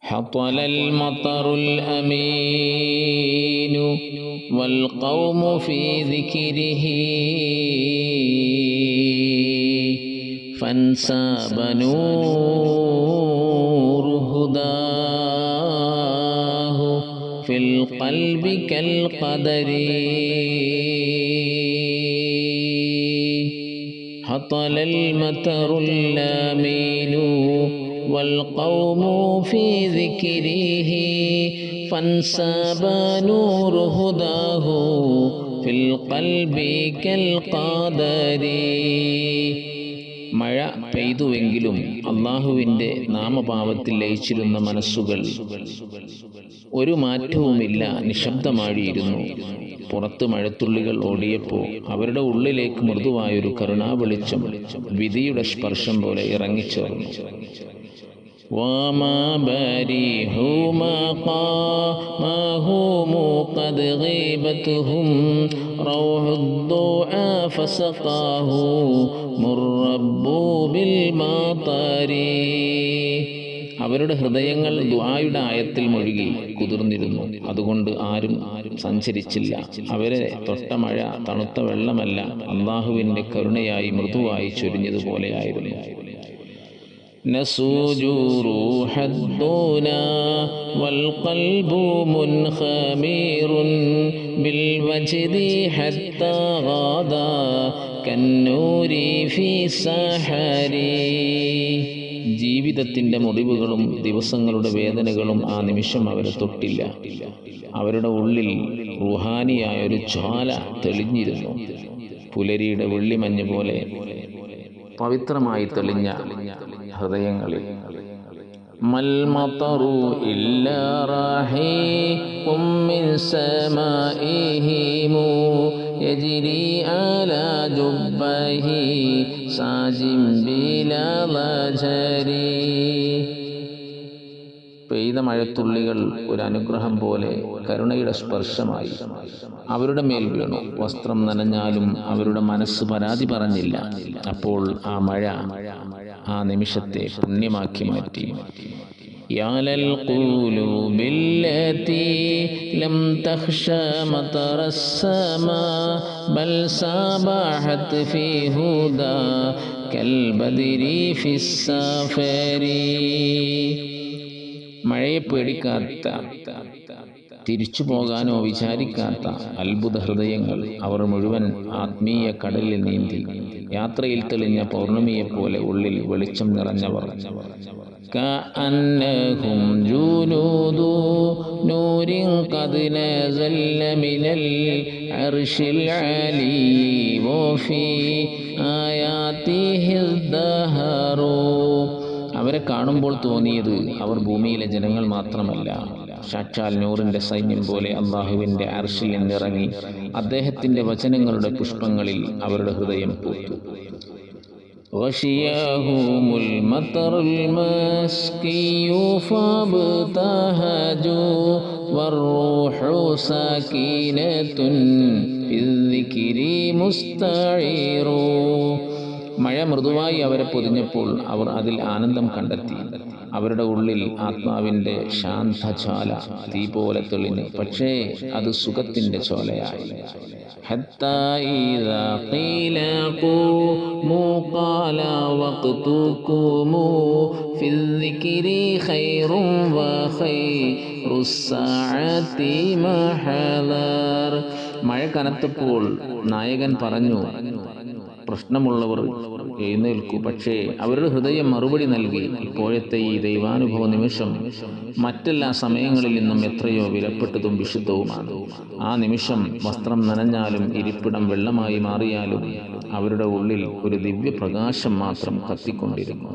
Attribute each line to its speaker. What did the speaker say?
Speaker 1: حطل المطر الأمين والقوم في ذكره فانساب نور هداه في القلب كالقدر حطل المطر الأمين والقوم في ذكره فانساب نور هداه في القلب كالقدر. മഴ പെയ്തുവെങ്കിലും അള്ളാഹുവിൻ്റെ നാമഭാവത്തിൽ ലയിച്ചിരുന്ന മനസ്സുകൾ ഒരു മാറ്റവുമില്ല, നിശബ്ദമാഴിയിരുന്നു. പുറത്ത് മഴത്തുള്ളികൾ ഓടിയപ്പോൾ അവരുടെ ഉള്ളിലേക്ക് മൃദുവായൊരു കരുണാവെളിച്ചം വിധിയുടെ സ്പർശം പോലെ ഇറങ്ങിച്ചേർന്നു. وما بريح مقامهم قد غيبتهم روح الضوء فسقاه مرب بالمطر. അവരുടെ ഹൃദയങ്ങൾ ദുആയുടെ ആയത്തിൽ മുഴുകി കുതിർന്നിരുന്നു. അതുകൊണ്ട് ആരും സഞ്ചരിച്ചില്ല. അവരെ തൊട്ട മഴ തണുത്ത വെള്ളമല്ല, അള്ളാഹുവിൻ്റെ കരുണയായി മൃദുവായി ചൊരിഞ്ഞതുപോലെയായിരുന്നു. نسوج روح الدنا والقلب منخمر بالوجد حتى غدا كالنور في السحر. ജീവിതത്തിൻ്റെ മുറിവുകളും ദിവസങ്ങളുടെ വേദനകളും ആ നിമിഷം അവരെ തൊട്ടില്ല. അവരുടെ ഉള്ളിൽ റുഹാനിയായൊരു ജ്വാല തെളിഞ്ഞിരുന്നു. പുലരിയുടെ വെള്ളിമഞ്ഞ് പോലെ പവിത്രമായി തെളിഞ്ഞ ഹൃദയങ്ങളിൽ. മൽ മതറു ഇല്ലാ റഹീഖും മിൻ സമാഇഹിം യജ്രി അലാ ജുബ്ബിഹി സാജിം ബിലാ ലജരി. പെയ്ത മഴത്തുള്ളികൾ ഒരു അനുഗ്രഹം പോലെ കരുണയുടെ സ്പർശമായി അവരുടെ മേൽ വീണു. വസ്ത്രം നനഞ്ഞാലും അവരുടെ മനസ്സ് പരാതി പറഞ്ഞില്ല. അപ്പോൾ ആ മഴ ആ നിമിഷത്തെ പുണ്യമാക്കി മാറ്റി. യാലൽ ഖുലൂബില്ലതി ലം തഖ്ശ മതറസ്സമാ ബൽ സബഹത് ഫീ ഹുദാ കൽ ബദ്രി ഫിസ്സഫരി. മഴയെ പേടിക്കാത്ത, തിരിച്ചു പോകാനോ വിചാരിക്കാത്ത അത്ഭുത ഹൃദയങ്ങൾ. അവർ മുഴുവൻ ആത്മീയ കടലിൽ നീന്തി. യാത്രയിൽ തെളിഞ്ഞ പൗർണമിയെപ്പോലെ ഉള്ളിൽ വെളിച്ചം നിറഞ്ഞവർ. കഅന്നഹും ജുനൂദു നൂരിൻ ഖദ് നസല മിനൽ അർശിൽ അലി വഫി ആയാതിഹി ദഹറു. അവരെ കാണുമ്പോൾ തോന്നിയത് അവർ ഭൂമിയിലെ ജനങ്ങൾ മാത്രമല്ല, സാക്ഷാൽ നൂറിൻ്റെ സൈന്യം പോലെ അള്ളാഹുവിൻ്റെ അർശിൽ നിന്നിറങ്ങി അദ്ദേഹത്തിൻ്റെ വചനങ്ങളുടെ പുഷ്പങ്ങളിൽ അവരുടെ ഹൃദയം പൂത്തു. ഗശിയഹുമുൽ മതറുൽ മസ്കിയു ഫബ്തഹജു വറൂഹു സകീനത്തുൻ ഫിദ്ദിക്രി മുസ്തഈറു. മഴ മൃദുവായി അവരെ പൊതിഞ്ഞപ്പോൾ അവർ അതിൽ ആനന്ദം കണ്ടെത്തി. അവരുടെ ഉള്ളിൽ ആത്മാവിൻ്റെ ശാന്തജ്വാല തീ പോലെ തെളിഞ്ഞു. പക്ഷേ അത് സുഖത്തിൻ്റെ ചോലയായി. ഹത്താ ഇദാ ഖീല ഖൂമു ഖാല വഖ്തുകുമു ഫിദ്ദിക്രി ഖൈറും വഖൈറുസ്സഅതി മഹദർ. മഴ കനത്തപ്പോൾ നായകൻ പറഞ്ഞു, പ്രശ്നമുള്ളവർ എഴുന്നേൽക്കൂ. പക്ഷേ അവരുടെ ഹൃദയം മറുപടി നൽകി, ഇപ്പോഴത്തെ ഈ ദൈവാനുഭവ നിമിഷം മറ്റെല്ലാ സമയങ്ങളിൽ നിന്നും എത്രയോ വിലപ്പെട്ടതും വിശുദ്ധവുമാണ്. ആ നിമിഷം വസ്ത്രം നനഞ്ഞാലും ഇരിപ്പിടം വെള്ളമായി മാറിയാലും അവരുടെ ഉള്ളിൽ ഒരു ദിവ്യപ്രകാശം മാത്രം കത്തിക്കൊണ്ടിരുന്നു.